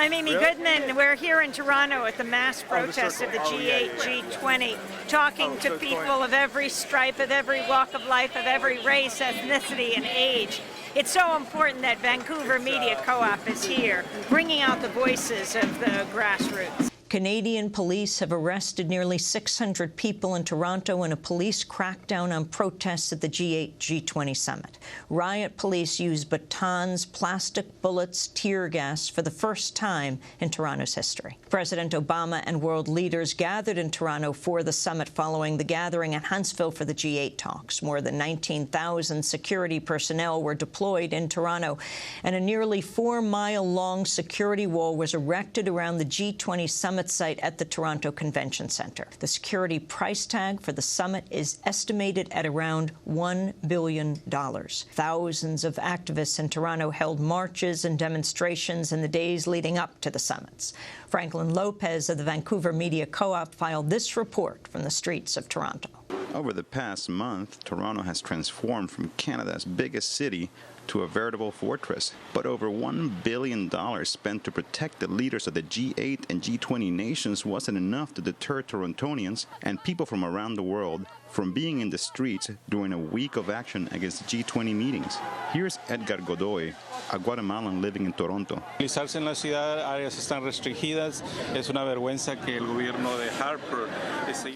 I'm Amy Goodman. We're here in Toronto at the mass protest of the G8, G20, talking to people of every stripe, of every walk of life, of every race, ethnicity, and age. It's so important that Vancouver Media Co-op is here, bringing out the voices of the grassroots. Canadian police have arrested nearly 600 people in Toronto in a police crackdown on protests at the G8, G20 summit. Riot police used batons, plastic bullets, tear gas for the first time in Toronto's history. President Obama and world leaders gathered in Toronto for the summit following the gathering at Huntsville for the G8 talks. More than 19,000 security personnel were deployed in Toronto, and a nearly 4-mile-long security wall was erected around the G20 summit site at the Toronto Convention Centre. The security price tag for the summit is estimated at around $1 billion. Thousands of activists in Toronto held marches and demonstrations in the days leading up to the summits. Franklin Lopez of the Vancouver Media Co-op filed this report from the streets of Toronto. Over the past month, Toronto has transformed from Canada's biggest city to a veritable fortress. But over $1 billion spent to protect the leaders of the G8 and G20 nations wasn't enough to deter Torontonians and people from around the world from being in the streets during a week of action against G20 meetings. Here's Edgar Godoy, a Guatemalan living in Toronto. Movilizarse en la ciudad, áreas están restringidas. Es una vergüenza que el gobierno de Harper.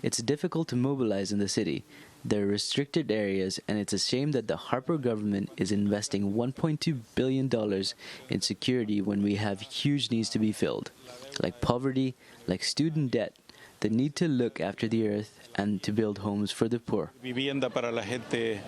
It's difficult to mobilize in the city. There are restricted areas, and it's a shame that the Harper government is investing $1.2 billion in security when we have huge needs to be filled, like poverty, like student debt, the need to look after the earth, and to build homes for the poor. Vivienda para la gente.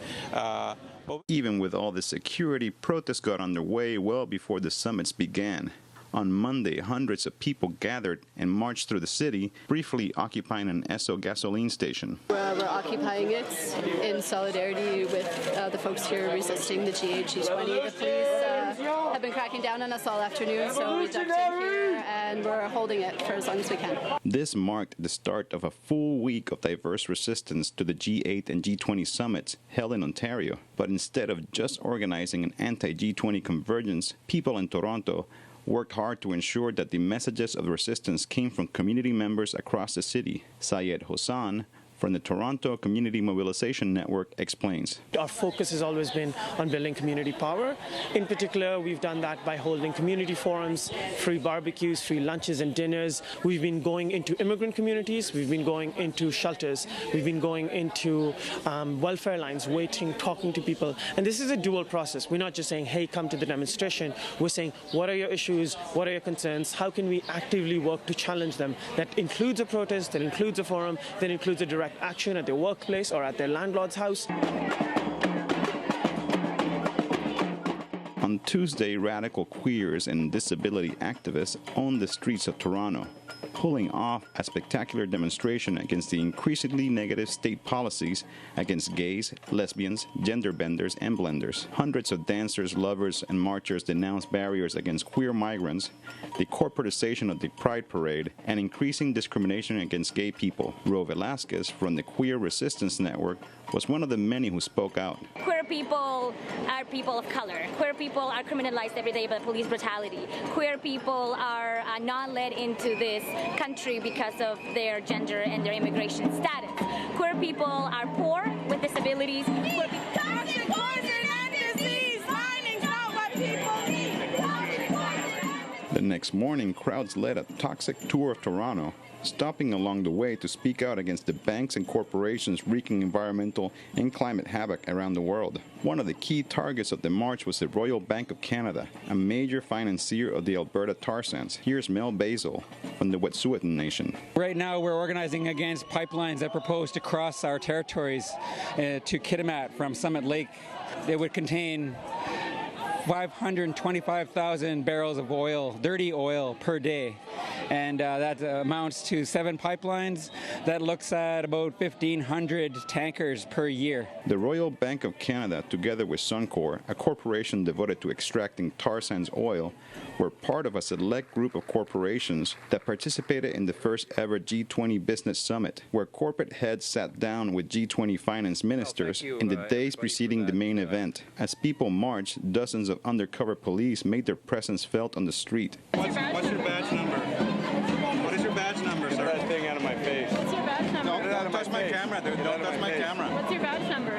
Even with all the security, protests got underway well before the summits began. On Monday, hundreds of people gathered and marched through the city, briefly occupying an Esso gasoline station. We're occupying it in solidarity with the folks here resisting the G8, G20. The police have been cracking down on us all afternoon, so we ducked in here and we're holding it for as long as we can. This marked the start of a full week of diverse resistance to the G8 and G20 summits held in Ontario. But instead of just organizing an anti-G20 convergence, people in Toronto worked hard to ensure that the messages of resistance came from community members across the city. Syed Hossan from the Toronto Community Mobilization Network explains. Our focus has always been on building community power. In particular, we've done that by holding community forums, free barbecues, free lunches and dinners. We've been going into immigrant communities. We've been going into shelters. We've been going into welfare lines, waiting, talking to people. And this is a dual process. We're not just saying, hey, come to the demonstration. We're saying, what are your issues? What are your concerns? How can we actively work to challenge them? That includes a protest, that includes a forum, that includes a direct action at their workplace or at their landlord's house. On Tuesday, radical queers and disability activists owned the streets of Toronto, pulling off a spectacular demonstration against the increasingly negative state policies against gays, lesbians, gender benders, and blenders. Hundreds of dancers, lovers, and marchers denounced barriers against queer migrants, the corporatization of the Pride Parade, and increasing discrimination against gay people. Ro Velasquez from the Queer Resistance Network was one of the many who spoke out. Queer people are people of color. Queer people are criminalized every day by police brutality. Queer people are not let into this country because of their gender and their immigration status. Queer people are poor with disabilities. Queer people The next morning, crowds led a toxic tour of Toronto, stopping along the way to speak out against the banks and corporations wreaking environmental and climate havoc around the world. One of the key targets of the march was the Royal Bank of Canada, a major financier of the Alberta tar sands. Here's Mel Basil from the Wet'suwet'en Nation. Right now we're organizing against pipelines that propose to cross our territories to Kitimat from Summit Lake. They would contain 525,000 barrels of oil, dirty oil, per day. And that amounts to 7 pipelines. That looks at about 1,500 tankers per year. The Royal Bank of Canada, together with Suncor, a corporation devoted to extracting tar sands oil, were part of a select group of corporations that participated in the first ever G20 Business Summit, where corporate heads sat down with G20 finance ministers in the days preceding the main event. As people marched, dozens of undercover police made their presence felt on the street. What's your badge? Don't touch my camera. What's your badge number?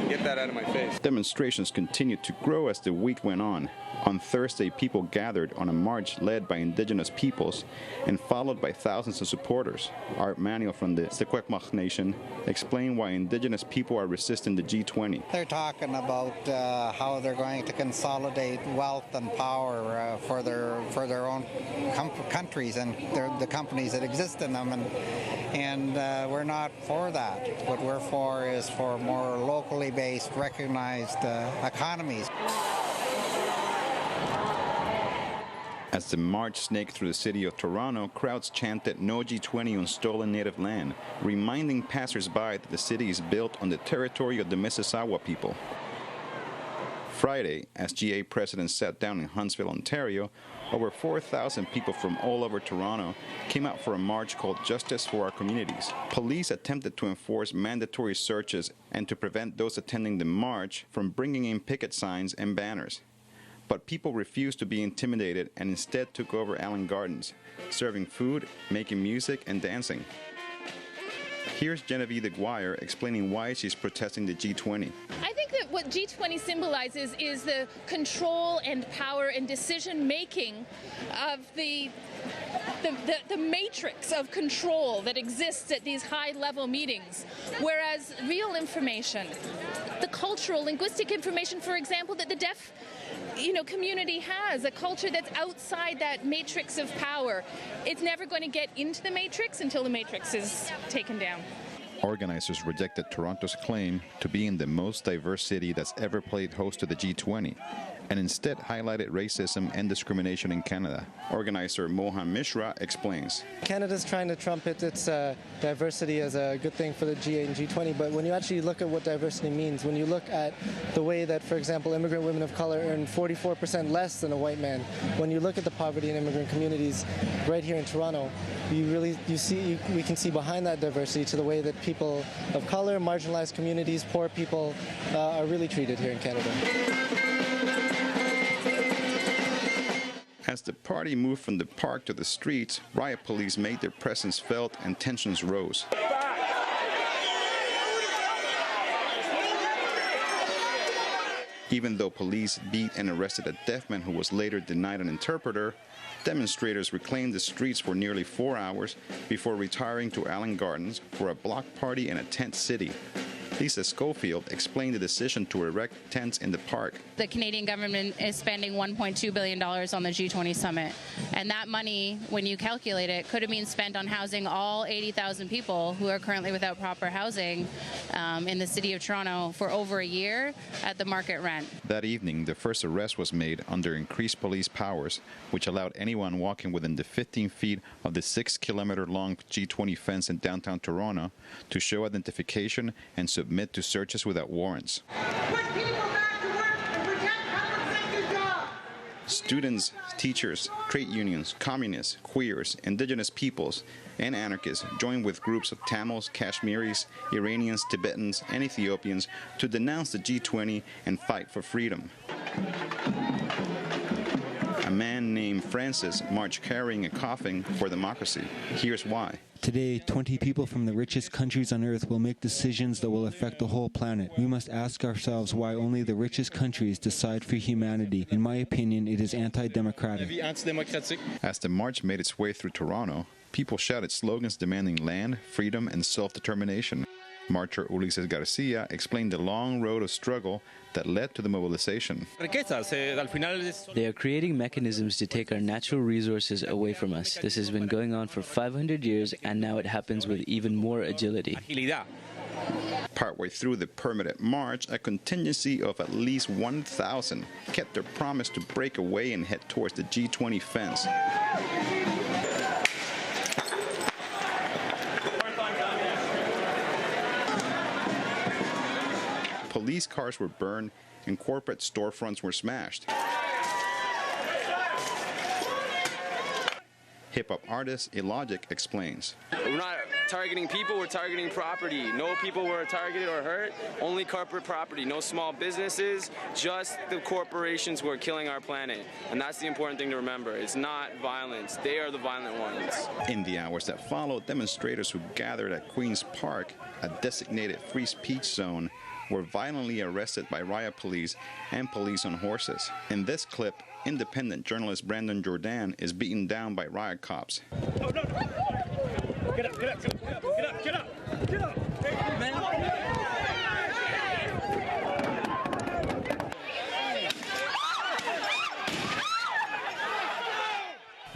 Get that out of my face. Demonstrations continued to grow as the week went on. On Thursday, people gathered on a march led by indigenous peoples and followed by thousands of supporters. Art Manuel from the Secwepemc Nation explained why indigenous people are resisting the G20. They're talking about how they're going to consolidate wealth and power for their own countries and the companies that exist in them, and we're not for that. What we're for is for more locally based, recognized economies. As the march snaked through the city of Toronto, crowds chanted "No G20 on stolen native land," reminding passers-by that the city is built on the territory of the Mississauga people. Friday, as GA presidents sat down in Huntsville, Ontario, over 4,000 people from all over Toronto came out for a march called Justice for Our Communities. Police attempted to enforce mandatory searches and to prevent those attending the march from bringing in picket signs and banners. But people refused to be intimidated and instead took over Allen Gardens, serving food, making music, and dancing. Here's Genevieve Aguirre explaining why she's protesting the G20. I think that what G20 symbolizes is the control and power and decision-making of the matrix of control that exists at these high-level meetings, whereas real information, the cultural, linguistic information, for example, that the deaf community has, a culture that's outside that matrix of power, it's never going to get into the matrix until the matrix is taken down. Organizers rejected Toronto's claim to being the most diverse city that's ever played host to the G20, and instead highlighted racism and discrimination in Canada. Organizer Mohan Mishra explains. Canada's trying to trumpet its diversity as a good thing for the G8 and G20, but when you actually look at what diversity means, when you look at the way that, for example, immigrant women of color earn 44% less than a white man, when you look at the poverty in immigrant communities right here in Toronto, we can see behind that diversity to the way that people of color, marginalized communities, poor people are really treated here in Canada. As the party moved from the park to the streets, riot police made their presence felt and tensions rose. Even though police beat and arrested a deaf man who was later denied an interpreter, demonstrators reclaimed the streets for nearly 4 hours before retiring to Allen Gardens for a block party in a tent city. Lisa Schofield explained the decision to erect tents in the park. The Canadian government is spending $1.2 billion on the G20 summit. And that money, when you calculate it, could have been spent on housing all 80,000 people who are currently without proper housing in the city of Toronto for over a year at the market rent. That evening, the first arrest was made under increased police powers, which allowed anyone walking within the 15 feet of the 6-kilometer-long G20 fence in downtown Toronto to show identification and submit to searches without warrants. Students, teachers, trade unions, communists, queers, indigenous peoples, and anarchists joined with groups of Tamils, Kashmiris, Iranians, Tibetans, and Ethiopians to denounce the G20 and fight for freedom. A man named Francis marched carrying a coffin for democracy. Here's why. Today, 20 people from the richest countries on earth will make decisions that will affect the whole planet. We must ask ourselves why only the richest countries decide for humanity. In my opinion, it is anti-democratic. As the march made its way through Toronto, people shouted slogans demanding land, freedom, and self-determination. Marcher Ulises Garcia explained the long road of struggle that led to the mobilization. They are creating mechanisms to take our natural resources away from us. This has been going on for 500 years, and now it happens with even more agility. Partway through the permitted march, a contingency of at least 1,000 kept their promise to break away and head towards the G20 fence. Police cars were burned and corporate storefronts were smashed. Hip-hop artist Illogic explains. targeting people, we're targeting property. No people were targeted or hurt, only corporate property. No small businesses, just the corporations who are killing our planet. And that's the important thing to remember. It's not violence. They are the violent ones. In the hours that followed, demonstrators who gathered at Queen's Park, a designated free speech zone, were violently arrested by riot police and police on horses. In this clip, independent journalist Brandon Jordan is beaten down by riot cops. Oh, no. Get up, get up, get up, get up, get up, get up.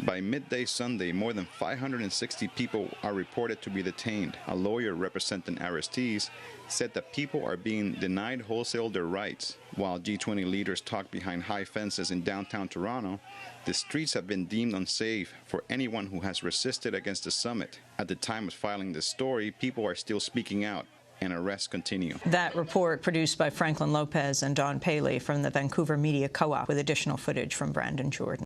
By midday Sunday, more than 560 people are reported to be detained. A lawyer representing arrestees said that people are being denied wholesale their rights. While G20 leaders talk behind high fences in downtown Toronto, the streets have been deemed unsafe for anyone who has resisted against the summit. At the time of filing this story, people are still speaking out, and arrests continue. That report produced by Franklin Lopez and Dawn Paley from the Vancouver Media Co-op with additional footage from Brandon Jordan.